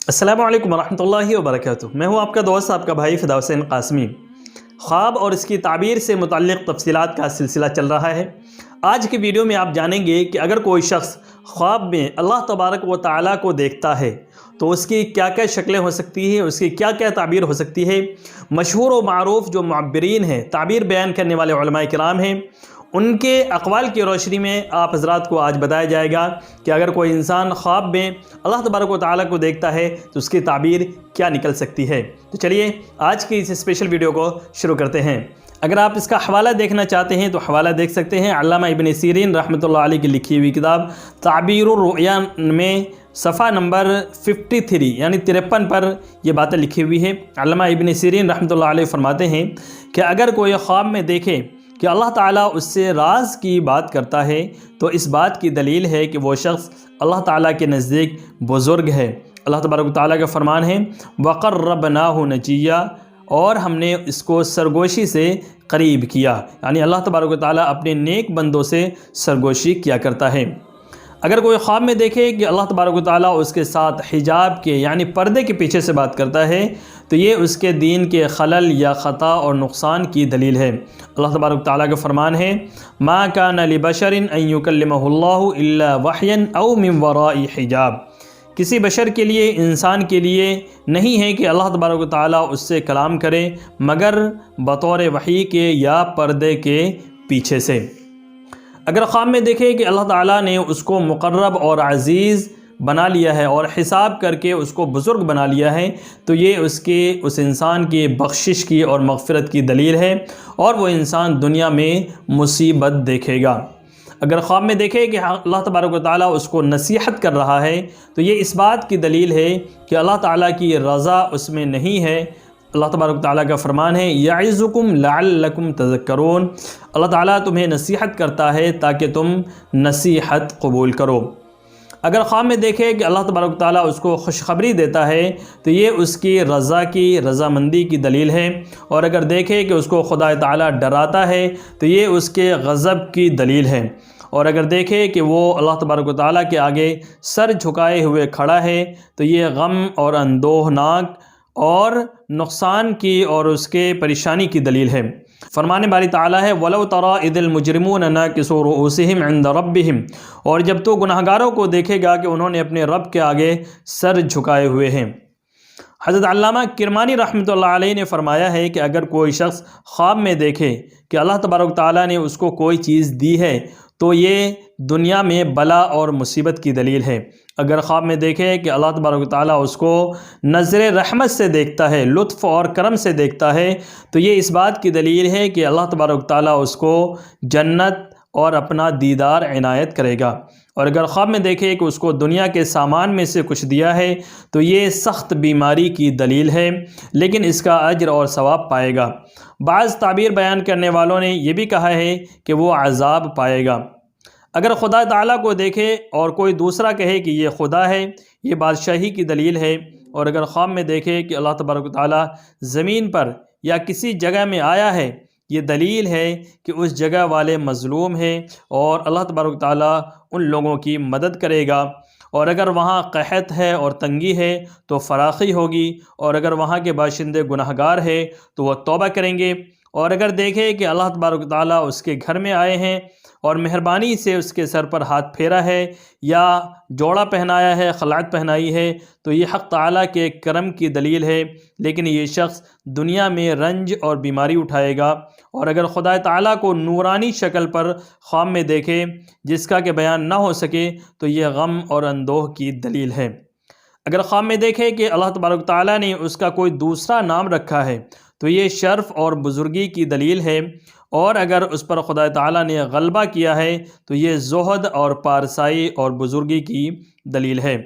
السلام علیکم ورحمۃ اللہ وبرکاتہ۔ میں ہوں آپ کا دوست، آپ کا بھائی فدا حسین قاسمی۔ خواب اور اس کی تعبیر سے متعلق تفصیلات کا سلسلہ چل رہا ہے۔ آج کی ویڈیو میں آپ جانیں گے کہ اگر کوئی شخص خواب میں اللہ تبارک و تعالیٰ کو دیکھتا ہے تو اس کی کیا کیا شکلیں ہو سکتی ہیں، اس کی کیا کیا تعبیر ہو سکتی ہے۔ مشہور و معروف جو معبرین ہیں، تعبیر بیان کرنے والے علماء کرام ہیں، ان کے اقوال کی روشنی میں آپ حضرات کو آج بتایا جائے گا کہ اگر کوئی انسان خواب میں اللہ تبارک و تعالیٰ کو دیکھتا ہے تو اس کی تعبیر کیا نکل سکتی ہے۔ تو چلیے آج کی اس اسپیشل ویڈیو کو شروع کرتے ہیں۔ اگر آپ اس کا حوالہ دیکھنا چاہتے ہیں تو حوالہ دیکھ سکتے ہیں، علامہ ابن سیرین رحمۃ اللہ علیہ کی لکھی ہوئی کتاب تعبیر الرؤیا میں صفحہ نمبر 53 یعنی 53 پر یہ باتیں لکھی ہوئی ہیں۔ علامہ ابن سیرین رحمۃ اللہ علیہ فرماتے ہیں کہ اگر کوئی خواب میں دیکھے کہ اللہ تعالیٰ اس سے راز کی بات کرتا ہے تو اس بات کی دلیل ہے کہ وہ شخص اللہ تعالیٰ کے نزدیک بزرگ ہے۔ اللہ تبارک و تعالیٰ کا فرمان ہے وَقَرَّبْنَاهُ نَجِيًّا، اور ہم نے اس کو سرگوشی سے قریب کیا، یعنی اللہ تبارک و تعالیٰ اپنے نیک بندوں سے سرگوشی کیا کرتا ہے۔ اگر کوئی خواب میں دیکھے کہ اللہ تبارک و تعالیٰ اس کے ساتھ حجاب کے یعنی پردے کے پیچھے سے بات کرتا ہے تو یہ اس کے دین کے خلل یا خطا اور نقصان کی دلیل ہے۔ اللہ تبارک و تعالیٰ کا فرمان ہے مَا كَانَ لِبَشَرٍ أَن يُكَلِّمَهُ اللَّهُ إِلَّا وَحْيًا أَوْ مِن وَرَاءِ حِجَاب، کسی بشر کے لیے، انسان کے لیے نہیں ہے کہ اللہ تبارک و تعالیٰ اس سے کلام کرے مگر بطور وحی کے یا پردے کے پیچھے سے۔ اگر خواب میں دیکھے کہ اللہ تعالیٰ نے اس کو مقرب اور عزیز بنا لیا ہے اور حساب کر کے اس کو بزرگ بنا لیا ہے تو یہ اس انسان کی بخشش کی اور مغفرت کی دلیل ہے اور وہ انسان دنیا میں مصیبت دیکھے گا۔ اگر خواب میں دیکھے کہ اللہ تبارک و تعالیٰ اس کو نصیحت کر رہا ہے تو یہ اس بات کی دلیل ہے کہ اللہ تعالیٰ کی رضا اس میں نہیں ہے۔ اللہ تبارک و تعالیٰ کا فرمان ہے یعظکم لعلکم تذکرون، اللہ تعالیٰ تمہیں نصیحت کرتا ہے تاکہ تم نصیحت قبول کرو۔ اگر خواب میں دیکھے کہ اللہ تبارک و تعالیٰ اس کو خوشخبری دیتا ہے تو یہ اس کی رضامندی کی دلیل ہے، اور اگر دیکھے کہ اس کو خدا تعالیٰ ڈراتا ہے تو یہ اس کے غضب کی دلیل ہے، اور اگر دیکھے کہ وہ اللہ تبارک و تعالیٰ کے آگے سر جھکائے ہوئے کھڑا ہے تو یہ غم اور اندوہناک اور نقصان کی اور اس کے پریشانی کی دلیل ہے۔ فرمان باری تعالیٰ ہے وَلَوْ تَرَىٰ إِذِ الْمُجْرِمُونَ نَاكِسُو رُءُوسِهِمْ عِنْدَ رَبِّهِمْ، اور جب تو گناہگاروں کو دیکھے گا کہ انہوں نے اپنے رب کے آگے سر جھکائے ہوئے ہیں۔ حضرت علامہ کرمانی رحمۃ اللہ علیہ نے فرمایا ہے کہ اگر کوئی شخص خواب میں دیکھے کہ اللہ تبارک تعالیٰ نے اس کو کوئی چیز دی ہے تو یہ دنیا میں بلا اور مصیبت کی دلیل ہے۔ اگر خواب میں دیکھے کہ اللہ تبارک تعالیٰ اس کو نظر رحمت سے دیکھتا ہے، لطف اور کرم سے دیکھتا ہے تو یہ اس بات کی دلیل ہے کہ اللہ تبارک تعالیٰ اس کو جنت اور اپنا دیدار عنایت کرے گا۔ اور اگر خواب میں دیکھے کہ اس کو دنیا کے سامان میں سے کچھ دیا ہے تو یہ سخت بیماری کی دلیل ہے، لیکن اس کا اجر اور ثواب پائے گا۔ بعض تعبیر بیان کرنے والوں نے یہ بھی کہا ہے کہ وہ عذاب پائے گا۔ اگر خدا تعالیٰ کو دیکھے اور کوئی دوسرا کہے کہ یہ خدا ہے، یہ بادشاہی کی دلیل ہے، اور اگر خواب میں دیکھے کہ اللہ تبارک و تعالیٰ زمین پر یا کسی جگہ میں آیا ہے، یہ دلیل ہے کہ اس جگہ والے مظلوم ہیں اور اللہ تبارک و تعالیٰ ان لوگوں کی مدد کرے گا، اور اگر وہاں قحط ہے اور تنگی ہے تو فراخی ہوگی، اور اگر وہاں کے باشندے گناہگار ہیں تو وہ توبہ کریں گے، اور اگر دیکھے کہ اللہ تبارک و تعالیٰ اس کے گھر میں آئے ہیں اور مہربانی سے اس کے سر پر ہاتھ پھیرا ہے یا جوڑا پہنایا ہے، خلعت پہنائی ہے، تو یہ حق تعالیٰ کے کرم کی دلیل ہے، لیکن یہ شخص دنیا میں رنج اور بیماری اٹھائے گا۔ اور اگر خدا تعالیٰ کو نورانی شکل پر خواب میں دیکھے جس کا کہ بیان نہ ہو سکے تو یہ غم اور اندوہ کی دلیل ہے۔ اگر خواب میں دیکھے کہ اللہ تبارک تعالیٰ نے اس کا کوئی دوسرا نام رکھا ہے تو یہ شرف اور بزرگی کی دلیل ہے، اور اگر اس پر خدا تعالیٰ نے غلبہ کیا ہے تو یہ زہد اور پارسائی اور بزرگی کی دلیل ہے۔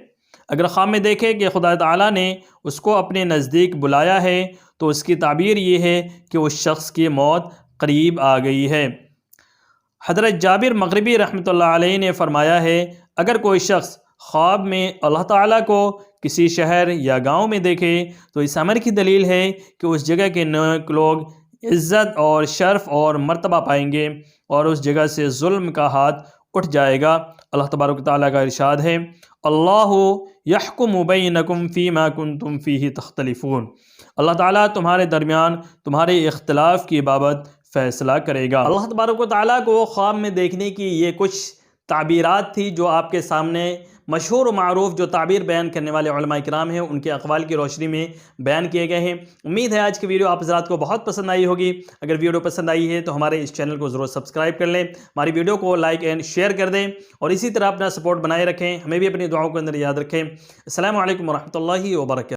اگر خواب میں دیکھے کہ خدا تعالیٰ نے اس کو اپنے نزدیک بلایا ہے تو اس کی تعبیر یہ ہے کہ اس شخص کی موت قریب آ گئی ہے۔ حضرت جابر مغربی رحمۃ اللہ علیہ نے فرمایا ہے اگر کوئی شخص خواب میں اللہ تعالیٰ کو کسی شہر یا گاؤں میں دیکھے تو اس امر کی دلیل ہے کہ اس جگہ کے لوگ عزت اور شرف اور مرتبہ پائیں گے اور اس جگہ سے ظلم کا ہاتھ اٹھ جائے گا۔ اللہ تبارک و تعالیٰ کا ارشاد ہے، اللہ یحکم بینکم فیما کنتم فیہ تختلفون، اللہ تعالیٰ تمہارے درمیان تمہارے اختلاف کی بابت فیصلہ کرے گا۔ اللہ تبارک و تعالیٰ کو خواب میں دیکھنے کی یہ کچھ تعبیرات تھی جو آپ کے سامنے مشہور و معروف جو تعبیر بیان کرنے والے علماء کرام ہیں ان کے اقوال کی روشنی میں بیان کیے گئے ہیں۔ امید ہے آج کی ویڈیو آپ حضرات کو بہت پسند آئی ہوگی۔ اگر ویڈیو پسند آئی ہے تو ہمارے اس چینل کو ضرور سبسکرائب کر لیں، ہماری ویڈیو کو لائک اینڈ شیئر کر دیں، اور اسی طرح اپنا سپورٹ بنائے رکھیں، ہمیں بھی اپنی دعاؤں کے اندر یاد رکھیں۔ السلام علیکم ورحمۃ اللہ وبرکاتہ۔